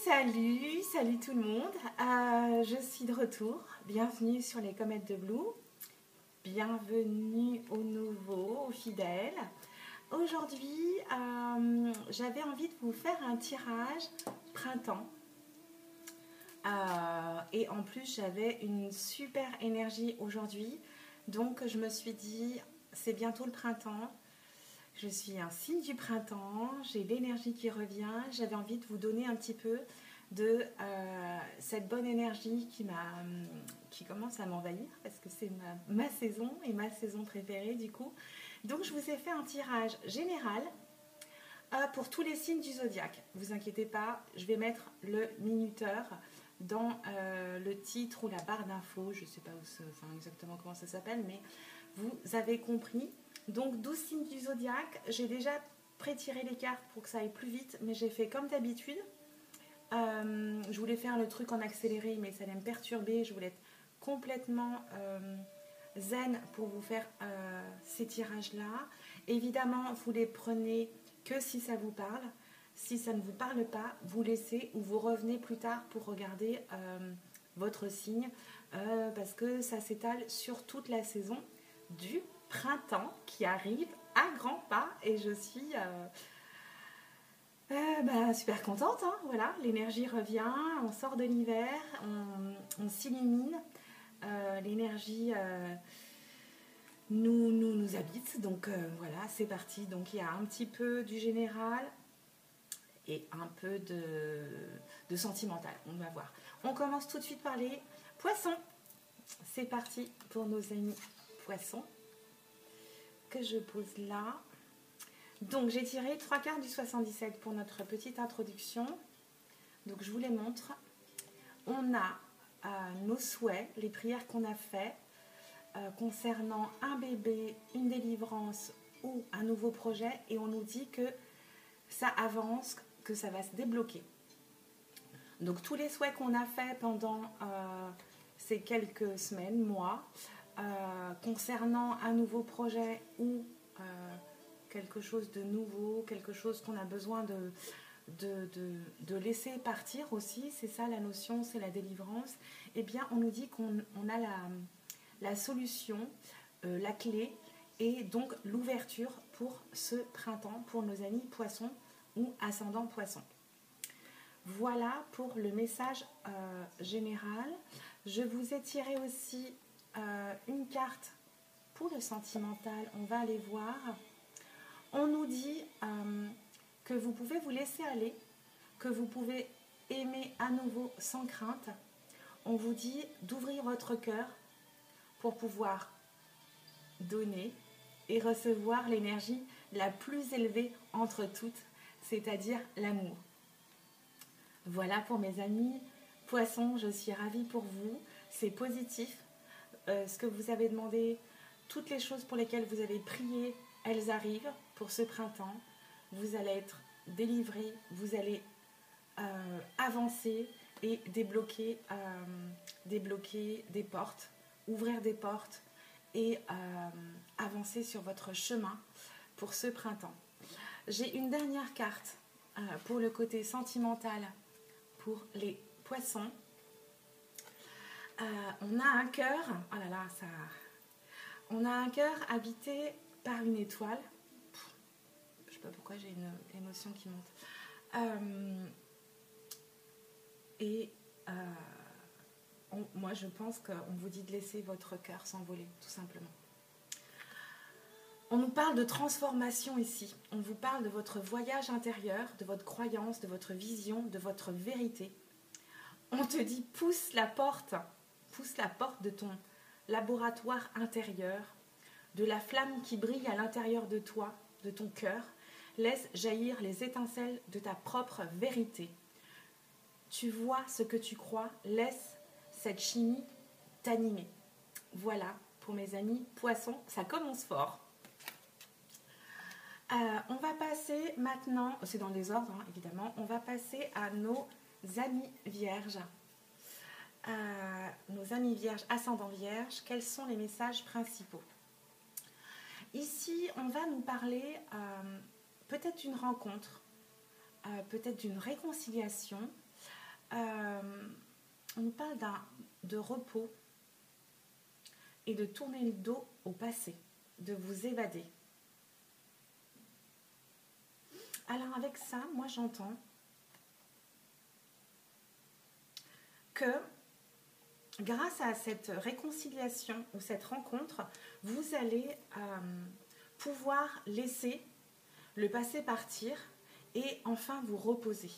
Salut tout le monde, je suis de retour, bienvenue sur les Comètes de Blue, bienvenue aux nouveaux, aux fidèles. Aujourd'hui, j'avais envie de vous faire un tirage printemps et en plus j'avais une super énergie aujourd'hui, donc je me suis dit c'est bientôt le printemps. Je suis un signe du printemps, j'ai l'énergie qui revient, j'avais envie de vous donner un petit peu de cette bonne énergie qui commence à m'envahir parce que c'est ma saison et ma saison préférée du coup. Donc je vous ai fait un tirage général pour tous les signes du zodiaque. Vous inquiétez pas, je vais mettre le minuteur dans le titre ou la barre d'infos, je ne sais pas exactement comment ça s'appelle, mais vous avez compris. Donc 12 signes du zodiaque, j'ai déjà pré-tiré les cartes pour que ça aille plus vite, mais j'ai fait comme d'habitude. Je voulais faire le truc en accéléré, mais ça allait me perturber. Je voulais être complètement zen pour vous faire ces tirages-là. Évidemment, vous les prenez que si ça vous parle. Si ça ne vous parle pas, vous laissez ou vous revenez plus tard pour regarder votre signe, parce que ça s'étale sur toute la saison du printemps qui arrive à grands pas et je suis super contente, hein, voilà, l'énergie revient, on sort de l'hiver, on s'illumine, l'énergie nous habite, donc voilà, c'est parti. Donc il y a un petit peu du général et un peu de sentimental, on va voir. On commence tout de suite par les poissons. C'est parti pour nos amis poissons que je pose là. Donc j'ai tiré 3 cartes du 77 pour notre petite introduction. Donc je vous les montre. On a nos souhaits, les prières qu'on a fait concernant un bébé, une délivrance ou un nouveau projet, et on nous dit que ça avance, que ça va se débloquer. Donc tous les souhaits qu'on a fait pendant ces quelques semaines, mois, concernant un nouveau projet ou quelque chose de nouveau, quelque chose qu'on a besoin de laisser partir aussi, c'est ça la notion, c'est la délivrance, eh bien on nous dit qu'on a la solution, la clé et donc l'ouverture pour ce printemps, pour nos amis poissons ou ascendant poissons. Voilà pour le message général. Je vous ai tiré aussi une carte pour le sentimental, on va aller voir. On nous dit que vous pouvez vous laisser aller, que vous pouvez aimer à nouveau sans crainte. On vous dit d'ouvrir votre cœur pour pouvoir donner et recevoir l'énergie la plus élevée entre toutes, c'est-à-dire l'amour. Voilà pour mes amis poissons, je suis ravie pour vous, c'est positif. Ce que vous avez demandé, toutes les choses pour lesquelles vous avez prié, elles arrivent pour ce printemps. Vous allez être délivrés, vous allez avancer et débloquer des portes, ouvrir des portes et avancer sur votre chemin pour ce printemps. J'ai une dernière carte pour le côté sentimental pour les poissons. On a un cœur, oh là là, ça... On a un cœur habité par une étoile. Je ne sais pas pourquoi j'ai une émotion qui monte. Moi, je pense qu'on vous dit de laisser votre cœur s'envoler, tout simplement. On nous parle de transformation ici. On vous parle de votre voyage intérieur, de votre croyance, de votre vision, de votre vérité. On te dit pousse la porte de ton laboratoire intérieur, de la flamme qui brille à l'intérieur de toi, de ton cœur. Laisse jaillir les étincelles de ta propre vérité. Tu vois ce que tu crois, laisse cette chimie t'animer. Voilà pour mes amis poissons, ça commence fort. On va passer maintenant, c'est dans les ordres hein, évidemment, on va passer à nos amis vierges. Nos amis vierges, ascendant vierge, quels sont les messages principaux? Ici, on va nous parler peut-être d'une rencontre, peut-être d'une réconciliation, on nous parle de repos et de tourner le dos au passé, de vous évader. Alors avec ça, moi j'entends que grâce à cette réconciliation ou cette rencontre, vous allez pouvoir laisser le passé partir et enfin vous reposer.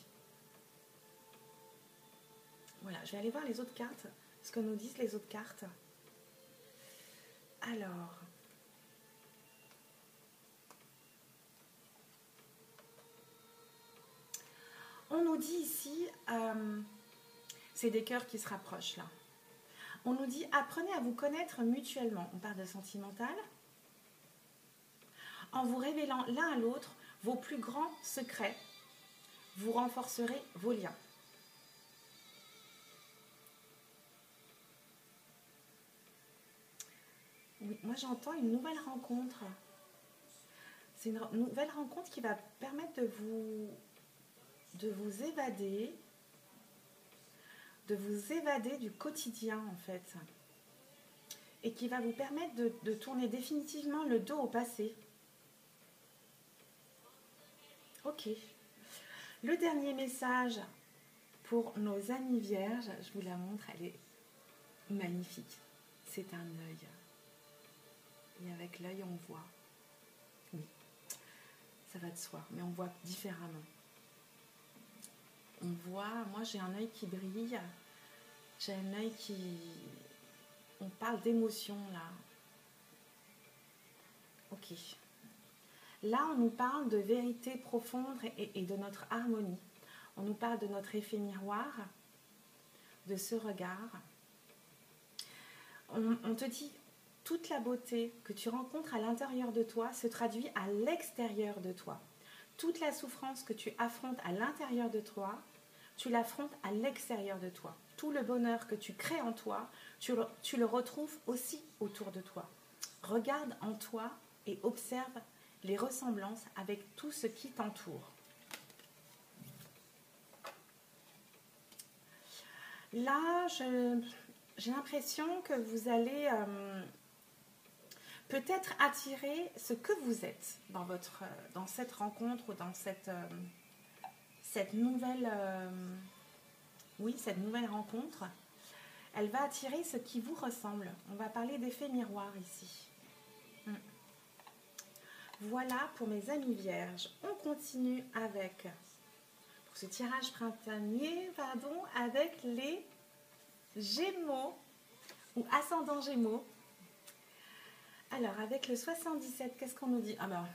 Voilà, je vais aller voir les autres cartes, ce que nous disent les autres cartes. Alors, on nous dit ici, c'est des cœurs qui se rapprochent là. On nous dit, apprenez à vous connaître mutuellement. On parle de sentimental. En vous révélant l'un à l'autre vos plus grands secrets, vous renforcerez vos liens. Oui, moi j'entends une nouvelle rencontre. C'est une nouvelle rencontre qui va permettre de vous évader, du quotidien en fait, et qui va vous permettre de tourner définitivement le dos au passé. Ok. Le dernier message pour nos amis vierges, je vous la montre, elle est magnifique. C'est un œil. Et avec l'œil, on voit. Oui, ça va de soi, mais on voit différemment. On voit, moi j'ai un œil qui brille, j'ai un œil qui... On parle d'émotion là. Ok. Là, on nous parle de vérité profonde et de notre harmonie. On nous parle de notre effet miroir, de ce regard. On te dit, toute la beauté que tu rencontres à l'intérieur de toi se traduit à l'extérieur de toi. Toute la souffrance que tu affrontes à l'intérieur de toi, tu l'affrontes à l'extérieur de toi. Tout le bonheur que tu crées en toi, tu le retrouves aussi autour de toi. Regarde en toi et observe les ressemblances avec tout ce qui t'entoure. Là, j'ai l'impression que vous allez peut-être attirer ce que vous êtes dans cette rencontre ou dans cette nouvelle rencontre. Elle va attirer ce qui vous ressemble. On va parler d'effet miroir ici. Voilà pour mes amis vierges. On continue avec, pour ce tirage printanier, avec les Gémeaux ou ascendant Gémeaux. Alors, avec le 77, qu'est-ce qu'on nous dit? Alors,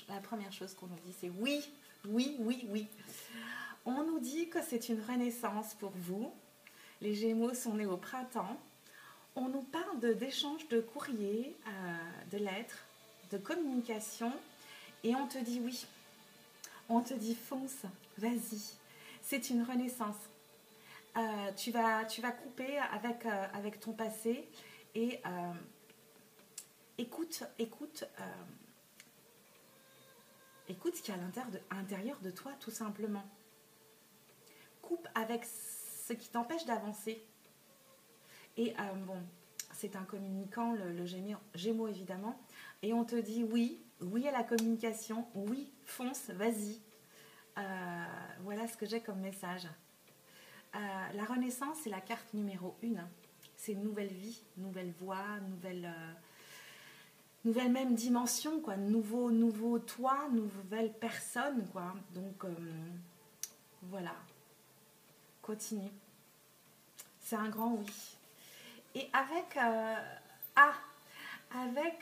la première chose qu'on nous dit, c'est oui, oui, oui, oui. On nous dit que c'est une renaissance pour vous. Les Gémeaux sont nés au printemps. On nous parle d'échanges de courriers, de lettres, de communication, et on te dit oui, on te dit fonce, vas-y, c'est une renaissance. Tu vas couper avec ton passé et écoute ce qu'il y a à l'intérieur de toi, tout simplement. Coupe avec ce qui t'empêche d'avancer. Et c'est un communicant, le Gémeaux évidemment, et on te dit oui, oui à la communication, oui, fonce, vas-y. Voilà ce que j'ai comme message. La renaissance, c'est la carte numéro 1. C'est une nouvelle vie, nouvelle voie, nouvelle même dimension, quoi. Nouveau toi, nouvelle personne, quoi. Donc, voilà. Continue. C'est un grand oui. Et avec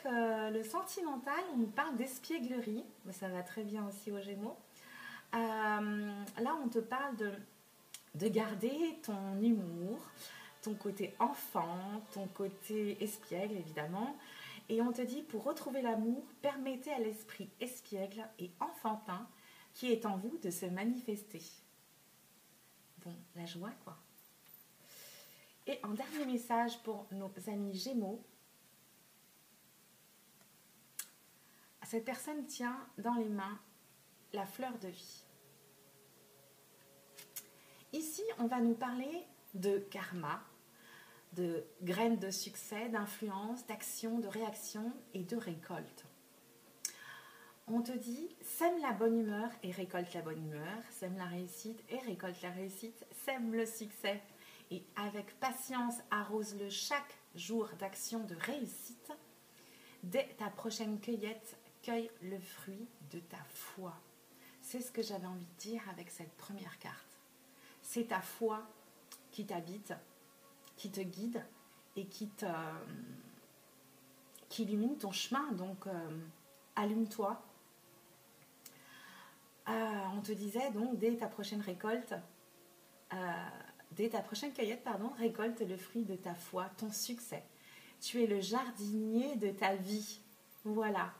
le sentimental, on nous parle d'espièglerie. Ça va très bien aussi aux Gémeaux. Là, on te parle de garder ton humour, ton côté enfant, ton côté espiègle, évidemment. Et on te dit, pour retrouver l'amour, permettez à l'esprit espiègle et enfantin qui est en vous de se manifester. Bon, la joie, quoi. Et un dernier message pour nos amis Gémeaux. Cette personne tient dans les mains la fleur de vie. ici, on va nous parler de karma, de graines de succès, d'influence, d'action, de réaction et de récolte. On te dit, sème la bonne humeur et récolte la bonne humeur, sème la réussite et récolte la réussite, sème le succès et avec patience arrose-le chaque jour d'action de réussite. Dès ta prochaine cueillette, cueille le fruit de ta foi. C'est ce que j'avais envie de dire avec cette première carte. C'est ta foi qui t'habite, qui te guide et qui illumine ton chemin. Donc, allume-toi. On te disait donc, dès ta prochaine récolte, dès ta prochaine cueillette, récolte le fruit de ta foi, ton succès. Tu es le jardinier de ta vie. Voilà.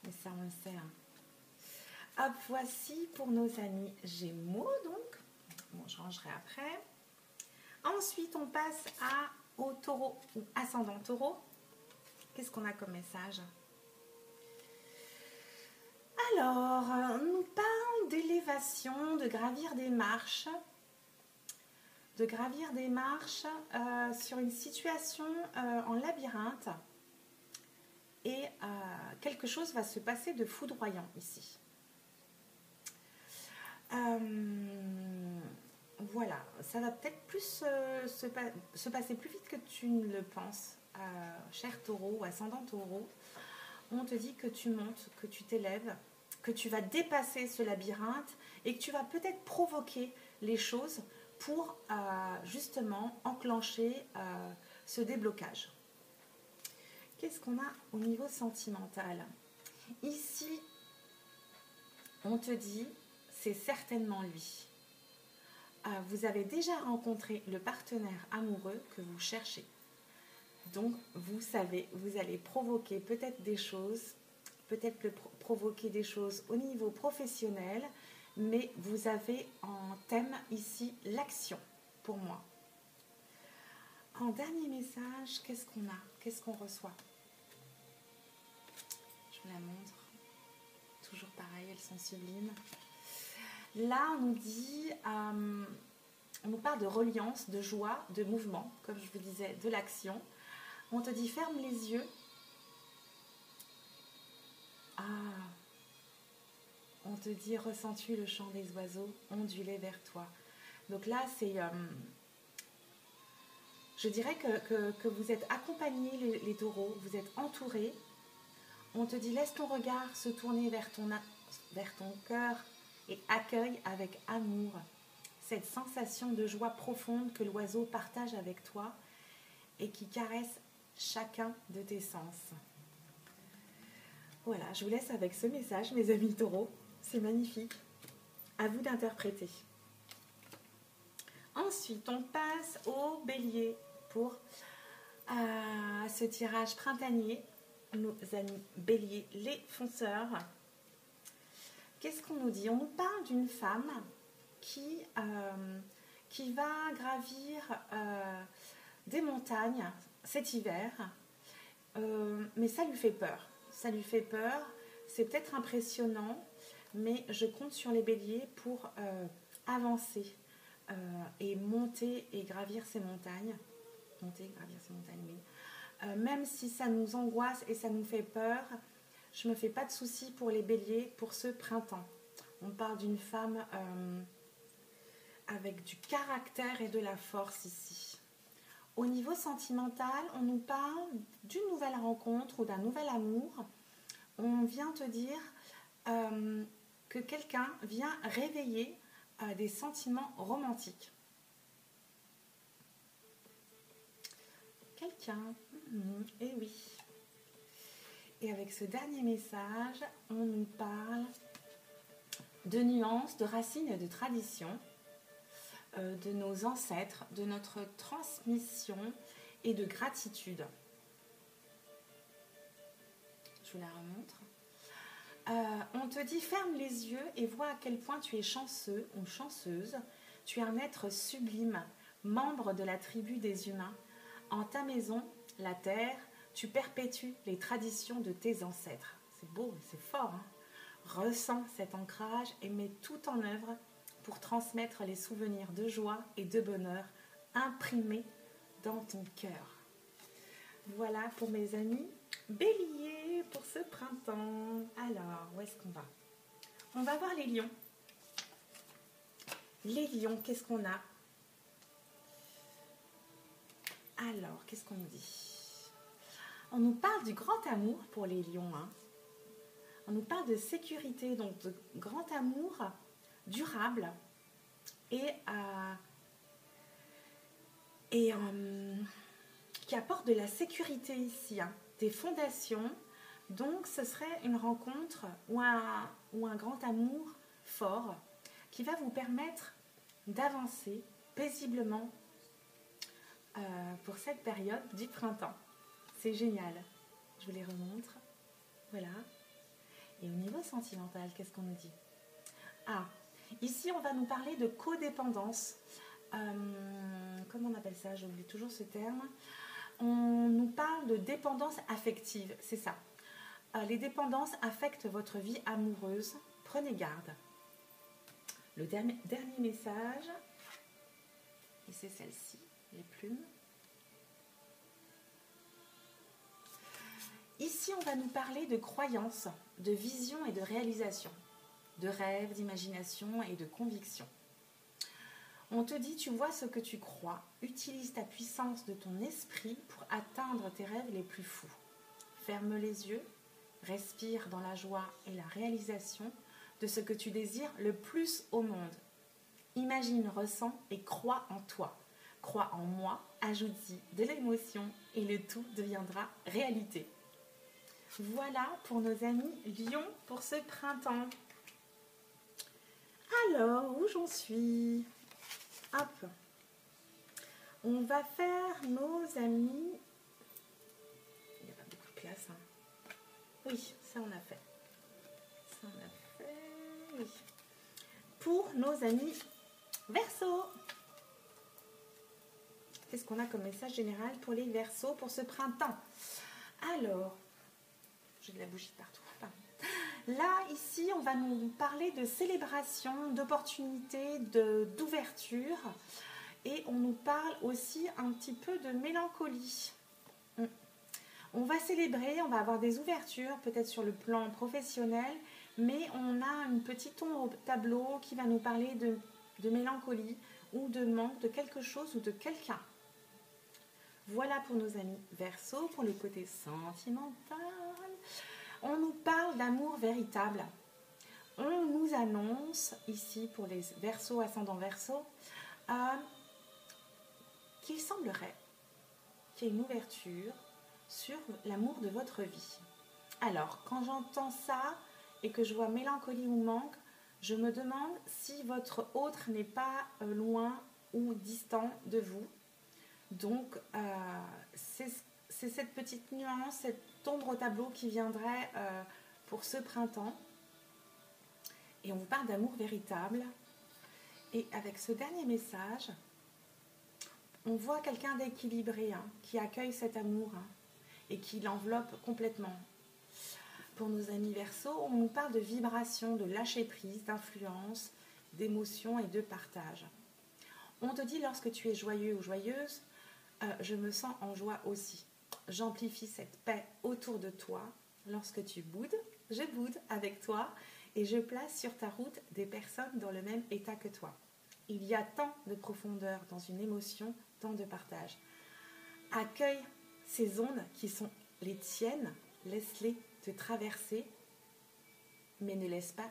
Mais ça, on le sait. Hop, voici pour nos amis Gémeaux, donc. Bon, je rangerai après. Ensuite, on passe au taureau ou ascendant taureau. Qu'est-ce qu'on a comme message? Alors, on nous parle d'élévation, de gravir des marches. Sur une situation en labyrinthe. Et quelque chose va se passer de foudroyant ici. Voilà, ça va peut-être plus se passer plus vite que tu ne le penses, cher taureau ou ascendant taureau. On te dit que tu montes, que tu t'élèves, que tu vas dépasser ce labyrinthe et que tu vas peut-être provoquer les choses pour justement enclencher ce déblocage. Qu'est-ce qu'on a au niveau sentimental? Ici, on te dit, c'est certainement lui. Vous avez déjà rencontré le partenaire amoureux que vous cherchez. Donc, vous savez, vous allez provoquer peut-être des choses, provoquer des choses au niveau professionnel, mais vous avez en thème ici l'action, pour moi. En dernier message, qu'est-ce qu'on a? Qu'est-ce qu'on reçoit? Je vous la montre. Toujours pareil, elles sont sublimes. Là, on nous dit, on nous parle de reliance, de joie, de mouvement, comme je vous disais, de l'action. On te dit, ferme les yeux. On te dit, ressens-tu le chant des oiseaux onduler vers toi. Donc là, c'est... je dirais que vous êtes accompagnés, les taureaux, vous êtes entourés. On te dit, laisse ton regard se tourner vers ton cœur et accueille avec amour cette sensation de joie profonde que l'oiseau partage avec toi et qui caresse chacun de tes sens. Voilà, je vous laisse avec ce message, mes amis taureaux. C'est magnifique. À vous d'interpréter. Ensuite, on passe au bélier pour ce tirage printanier. Nos amis béliers, les fonceurs. Qu'est-ce qu'on nous dit? On nous parle d'une femme qui va gravir des montagnes cet hiver, mais ça lui fait peur. Ça lui fait peur, c'est peut-être impressionnant, mais je compte sur les béliers pour avancer et monter et gravir ces montagnes. Même si ça nous angoisse et ça nous fait peur, je ne me fais pas de soucis pour les béliers pour ce printemps. On parle d'une femme avec du caractère et de la force ici. Au niveau sentimental, on nous parle d'une nouvelle rencontre ou d'un nouvel amour. On vient te dire que quelqu'un vient réveiller des sentiments romantiques. Quelqu'un, et oui. Et avec ce dernier message, on nous parle de nuances, de racines et de traditions, de nos ancêtres, de notre transmission et de gratitude. Je vous la remontre. On te dit, ferme les yeux et vois à quel point tu es chanceux ou chanceuse. Tu es un être sublime, membre de la tribu des humains. En ta maison, la terre, tu perpétues les traditions de tes ancêtres. C'est beau, c'est fort. Ressens cet ancrage et mets tout en œuvre pour transmettre les souvenirs de joie et de bonheur imprimés dans ton cœur. Voilà pour mes amis Bélier pour ce printemps. Alors, où est-ce qu'on va? On va voir les lions. Les lions, qu'est-ce qu'on a? Alors, qu'est-ce qu'on nous dit? On nous parle du grand amour pour les lions. Hein. On nous parle de sécurité, donc de grand amour durable et qui apporte de la sécurité ici, hein, des fondations. Donc, ce serait une rencontre ou un grand amour fort qui va vous permettre d'avancer paisiblement pour cette période du printemps. C'est génial. Je vous les remontre. Voilà. Et au niveau sentimental, qu'est-ce qu'on nous dit? Ah, ici, on va nous parler de codépendance. Comment on appelle ça? J'oublie toujours ce terme. On nous parle de dépendance affective, c'est ça. Les dépendances affectent votre vie amoureuse. Prenez garde. Le dernier message, et c'est celle-ci, les plumes. Ici, on va nous parler de croyances, de vision et de réalisation, de rêves, d'imagination et de conviction. On te dit, tu vois ce que tu crois, utilise ta puissance de ton esprit pour atteindre tes rêves les plus fous. Ferme les yeux, respire dans la joie et la réalisation de ce que tu désires le plus au monde. Imagine, ressens et crois en toi. Crois en moi, ajoute-y de l'émotion et le tout deviendra réalité. Voilà pour nos amis lions pour ce printemps. Alors, où j'en suis? Hop. On va faire nos amis. Il n'y a pas beaucoup de place. Hein. Oui, ça on a fait. Ça on a fait. Oui. Pour nos amis Verseaux. Qu'est-ce qu'on a comme message général pour les Verseaux pour ce printemps? Alors, j'ai de la bougie partout. Pardon. Là, ici, on va nous parler de célébration, d'opportunité, d'ouverture. Et on nous parle aussi un petit peu de mélancolie. On va célébrer, on va avoir des ouvertures, peut-être sur le plan professionnel, mais on a une petite ombre au tableau qui va nous parler de mélancolie ou de manque de quelque chose ou de quelqu'un. Voilà pour nos amis Verseaux, pour le côté sentimental. On nous parle d'amour véritable. On nous annonce ici pour les Verseaux, ascendant Verseaux, qu'il semblerait qu'il y ait une ouverture sur l'amour de votre vie. Alors, quand j'entends ça et que je vois mélancolie ou manque, je me demande si votre autre n'est pas loin ou distant de vous. Donc, c'est cette petite nuance, cette ombre au tableau qui viendrait pour ce printemps. Et on vous parle d'amour véritable. Et avec ce dernier message, on voit quelqu'un d'équilibré, hein, qui accueille cet amour, hein, et qui l'enveloppe complètement. Pour nos amis Verseaux, on nous parle de vibration, de lâcher prise, d'influence, d'émotion et de partage. On te dit lorsque tu es joyeux ou joyeuse, je me sens en joie aussi. J'amplifie cette paix autour de toi. Lorsque tu boudes, je boude avec toi et je place sur ta route des personnes dans le même état que toi. Il y a tant de profondeur dans une émotion, tant de partage. Accueille ces ondes qui sont les tiennes, laisse-les te traverser, mais ne laisse pas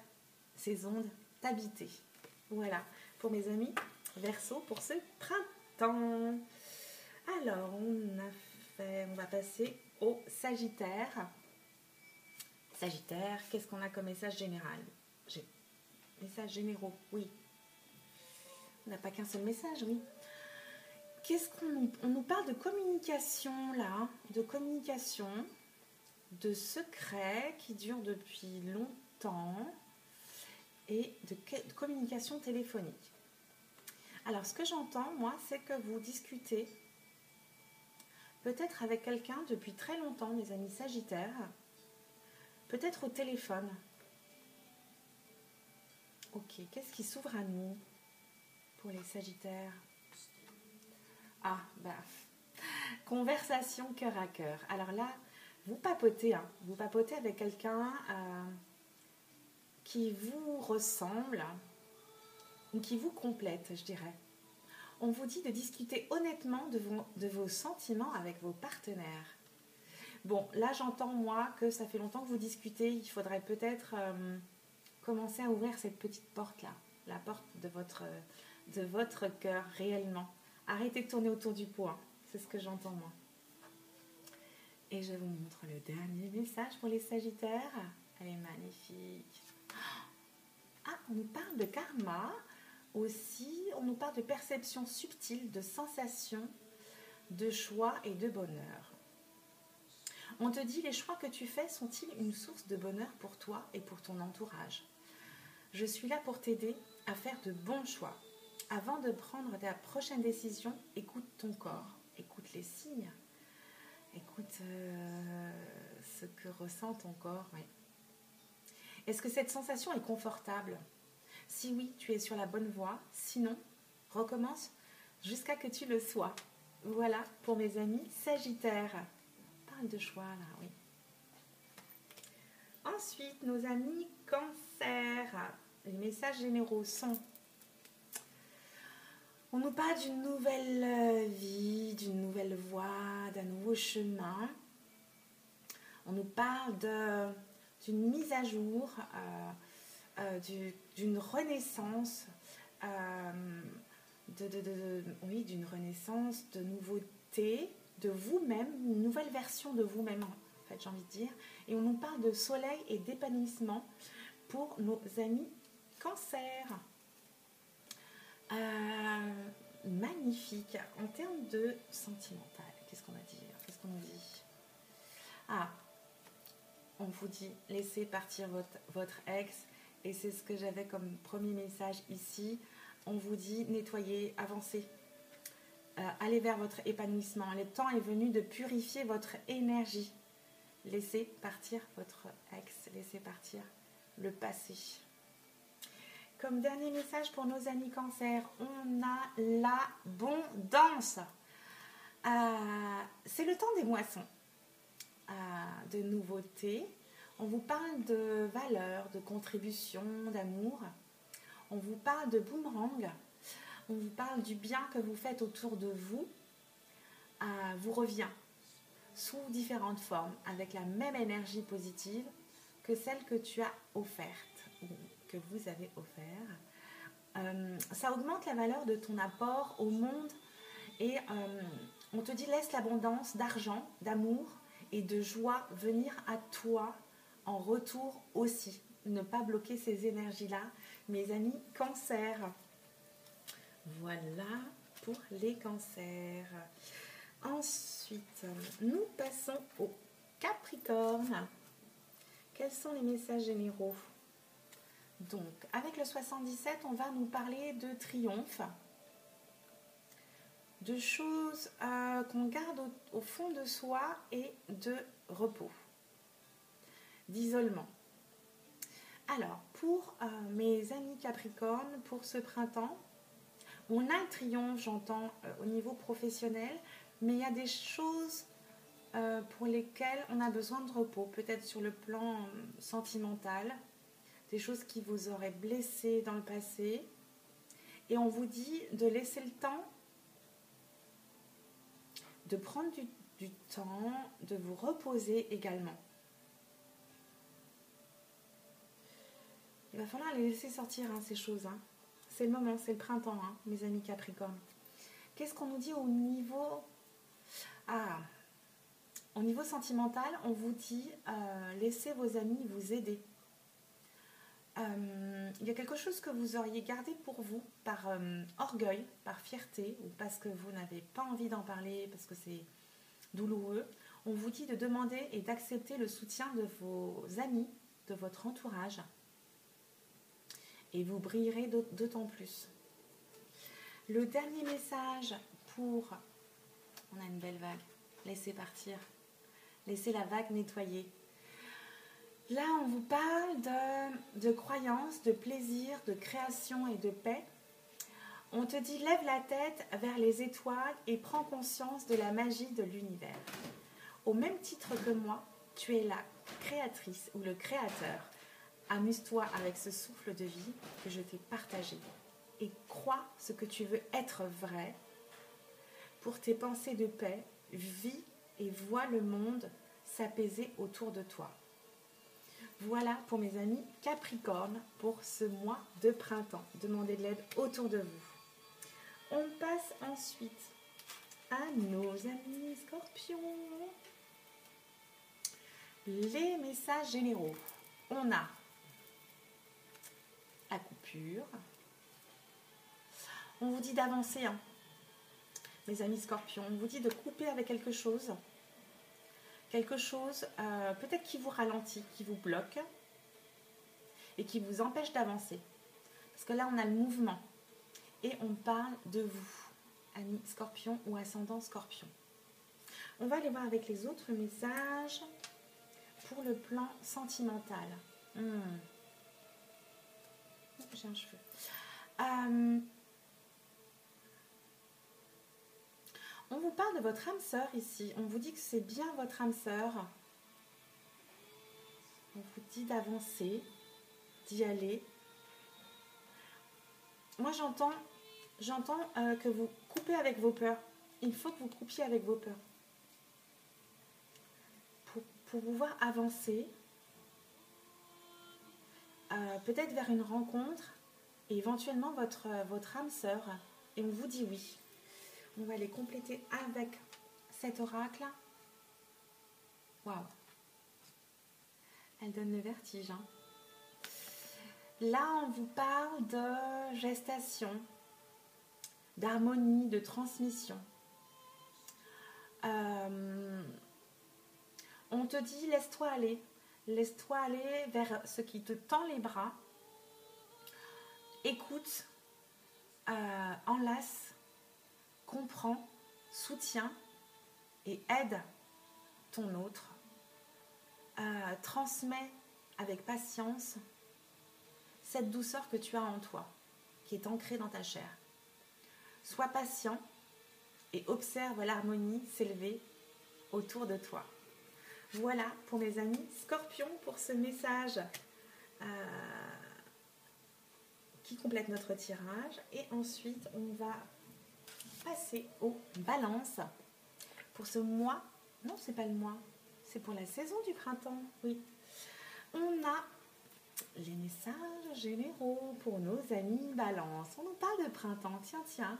ces ondes t'habiter. Voilà, pour mes amis Verseaux pour ce printemps. Alors, on va passer au Sagittaire. Sagittaire, qu'est-ce qu'on a comme message général? Messages généraux, oui. On n'a pas qu'un seul message, oui. On nous parle de communication, là, de communication, de secrets qui durent depuis longtemps et de communication téléphonique. Alors, ce que j'entends, moi, c'est que vous discutez peut-être avec quelqu'un depuis très longtemps, mes amis Sagittaires, peut-être au téléphone, Ok, qu'est-ce qui s'ouvre à nous pour les Sagittaires? Ah, bah, conversation cœur à cœur. Alors là, vous papotez, hein, vous papotez avec quelqu'un qui vous ressemble ou qui vous complète, je dirais. On vous dit de discuter honnêtement de vos sentiments avec vos partenaires. Bon, là j'entends moi que ça fait longtemps que vous discutez, il faudrait peut-être commencer à ouvrir cette petite porte-là, la porte de votre cœur réellement. Arrêtez de tourner autour du pot, hein. C'est ce que j'entends moi. Et je vous montre le dernier message pour les Sagittaires. Elle est magnifique. Ah, on nous parle de karma aussi, on nous parle de perception subtile, de sensations, de choix et de bonheur. On te dit, les choix que tu fais sont-ils une source de bonheur pour toi et pour ton entourage? Je suis là pour t'aider à faire de bons choix. Avant de prendre ta prochaine décision, écoute ton corps, écoute les signes, écoute ce que ressent ton corps. Oui. Est-ce que cette sensation est confortable? Si oui, tu es sur la bonne voie. Sinon, recommence jusqu'à que tu le sois. Voilà pour mes amis Sagittaires. Parle de choix là, oui. Ensuite, nos amis Cancer. Les messages généraux sont: on nous parle d'une nouvelle vie, d'une nouvelle voie, d'un nouveau chemin. On nous parle d'une mise à jour, d'une renaissance, oui, d'une renaissance, de nouveauté, de vous-même, une nouvelle version de vous-même, en fait, j'ai envie de dire. Et on nous parle de soleil et d'épanouissement pour nos amis Cancer. Magnifique. En termes de sentimental, qu'est-ce qu'on va dire? Qu'est-ce qu'on nous dit? Ah, on vous dit laissez partir votre ex, et c'est ce que j'avais comme premier message ici. On vous dit nettoyez, avancez, allez vers votre épanouissement. Le temps est venu de purifier votre énergie. Laissez partir votre ex, laissez partir le passé. Comme dernier message pour nos amis Cancer, on a l'abondance. C'est le temps des moissons, de nouveautés. On vous parle de valeur, de contribution, d'amour. On vous parle de boomerang. On vous parle du bien que vous faites autour de vous. Vous revient sous différentes formes, avec la même énergie positive que celle que tu as offerte, ou que vous avez offert. Ça augmente la valeur de ton apport au monde, et on te dit laisse l'abondance d'argent, d'amour et de joie venir à toi en retour aussi. Ne pas bloquer ces énergies-là, mes amis Cancer. Voilà pour les Cancers. Ensuite, nous passons au Capricorne. Quels sont les messages généraux? Donc, avec le 77, on va nous parler de triomphe, de choses qu'on garde au fond de soi, et de repos, d'isolement. Alors, pour mes amis Capricorne, pour ce printemps, on a le triomphe, j'entends, au niveau professionnel, mais il y a des choses pour lesquelles on a besoin de repos, peut-être sur le plan sentimental, des choses qui vous auraient blessé dans le passé, et on vous dit de laisser le temps, de prendre du temps, de vous reposer également. Il va falloir les laisser sortir, hein, ces choses. Hein. C'est le moment, c'est le printemps, hein, mes amis Capricorne. Qu'est-ce qu'on nous dit au niveau... au niveau sentimental, on vous dit laissez vos amis vous aider. Il y a quelque chose que vous auriez gardé pour vous par orgueil, par fierté, ou parce que vous n'avez pas envie d'en parler, parce que c'est douloureux. On vous dit de demander et d'accepter le soutien de vos amis, de votre entourage. Et vous brillerez d'autant plus. Le dernier message pour... On a une belle vague. Laissez partir. Laissez la vague nettoyer. Là, on vous parle de croyance, de plaisir, de création et de paix. On te dit, lève la tête vers les étoiles et prends conscience de la magie de l'univers. Au même titre que moi, tu es la créatrice ou le créateur. Amuse-toi avec ce souffle de vie que je t'ai partagé et crois ce que tu veux être vrai pour tes pensées de paix, vis et vois le monde s'apaiser autour de toi. Voilà pour mes amis Capricorne pour ce mois de printemps. Demandez de l'aide autour de vous. On passe ensuite à nos amis Scorpions. Les messages généraux. On a la coupure. On vous dit d'avancer, hein. Mes amis Scorpions, on vous dit de couper avec quelque chose peut-être qui vous ralentit, qui vous bloque et qui vous empêche d'avancer. Parce que là, on a le mouvement et on parle de vous, amis Scorpions ou ascendant Scorpion. On va aller voir avec les autres messages pour le plan sentimental. J'ai un cheveu. On vous parle de votre âme sœur ici. On vous dit que c'est bien votre âme sœur. On vous dit d'avancer, d'y aller. Moi, j'entends que vous coupez avec vos peurs. Il faut que vous coupiez avec vos peurs. Pour pouvoir avancer, peut-être vers une rencontre, et éventuellement votre âme sœur. Et on vous dit oui. On va les compléter avec cet oracle. Waouh! Elle donne le vertige. Hein. Là, on vous parle de gestation, d'harmonie, de transmission. On te dit, laisse-toi aller. Laisse-toi aller vers ce qui te tend les bras. Écoute, enlace, comprends, soutiens et aide ton autre. Transmets avec patience cette douceur que tu as en toi, qui est ancrée dans ta chair. Sois patient et observe l'harmonie s'élever autour de toi. Voilà pour mes amis Scorpions pour ce message qui complète notre tirage. Et ensuite, on va passer aux balances pour ce mois. Non, c'est pas le mois, c'est pour la saison du printemps. Oui. On a les messages généraux pour nos amis balance. On nous parle de printemps, tiens.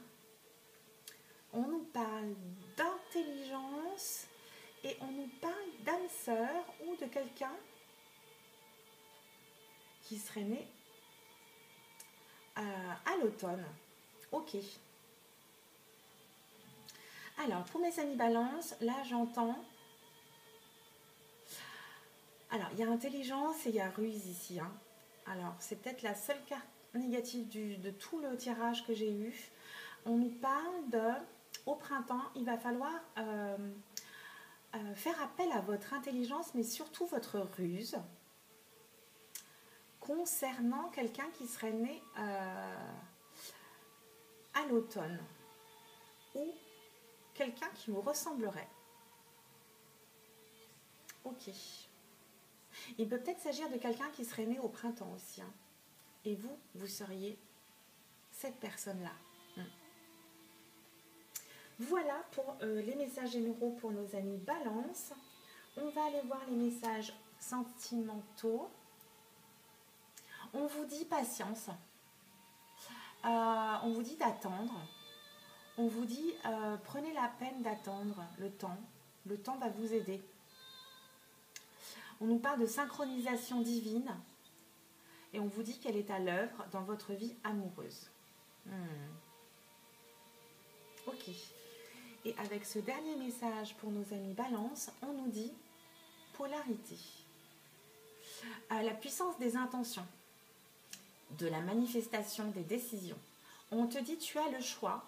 On nous parle d'intelligence et on nous parle d'âme sœur ou de quelqu'un qui serait né à l'automne. Ok. Alors, pour mes amis balance, là j'entends... Alors, il y a intelligence et il y a ruse ici. Hein. Alors, c'est peut-être la seule carte négative de tout le tirage que j'ai eu. On nous parle de... Au printemps, il va falloir faire appel à votre intelligence, mais surtout votre ruse, concernant quelqu'un qui serait né à l'automne, ou quelqu'un qui vous ressemblerait. Ok. Il peut peut-être s'agir de quelqu'un qui serait né au printemps aussi. Hein. Et vous seriez cette personne-là. Voilà pour les messages généraux pour nos amis Balance. On va aller voir les messages sentimentaux. On vous dit patience. On vous dit d'attendre. On vous dit prenez la peine d'attendre le temps. Le temps va vous aider. On nous parle de synchronisation divine. Et on vous dit qu'elle est à l'œuvre dans votre vie amoureuse. Ok. Et avec ce dernier message pour nos amis Balance, on nous dit polarité. La puissance des intentions, de la manifestation des décisions. On te dit tu as le choix.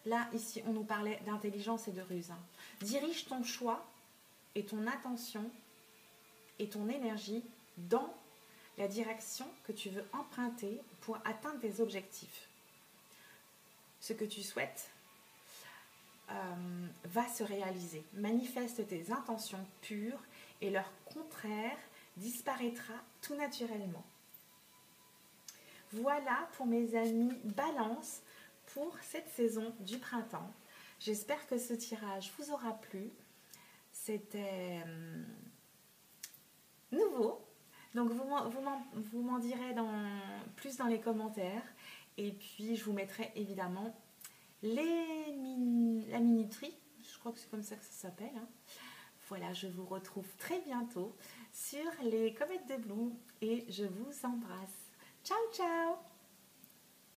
Là, ici, on nous parlait d'intelligence et de ruse. Dirige ton choix et ton attention et ton énergie dans la direction que tu veux emprunter pour atteindre tes objectifs. Ce que tu souhaites va se réaliser. Manifeste tes intentions pures et leur contraire disparaîtra tout naturellement. Voilà pour mes amis Balance pour cette saison du printemps. J'espère que ce tirage vous aura plu. C'était nouveau. Donc vous m'en direz plus dans les commentaires. Et puis je vous mettrai évidemment la minuterie. Je crois que c'est comme ça que ça s'appelle. Hein. Voilà, je vous retrouve très bientôt sur les comètes de Blue et je vous embrasse. Ciao, ciao!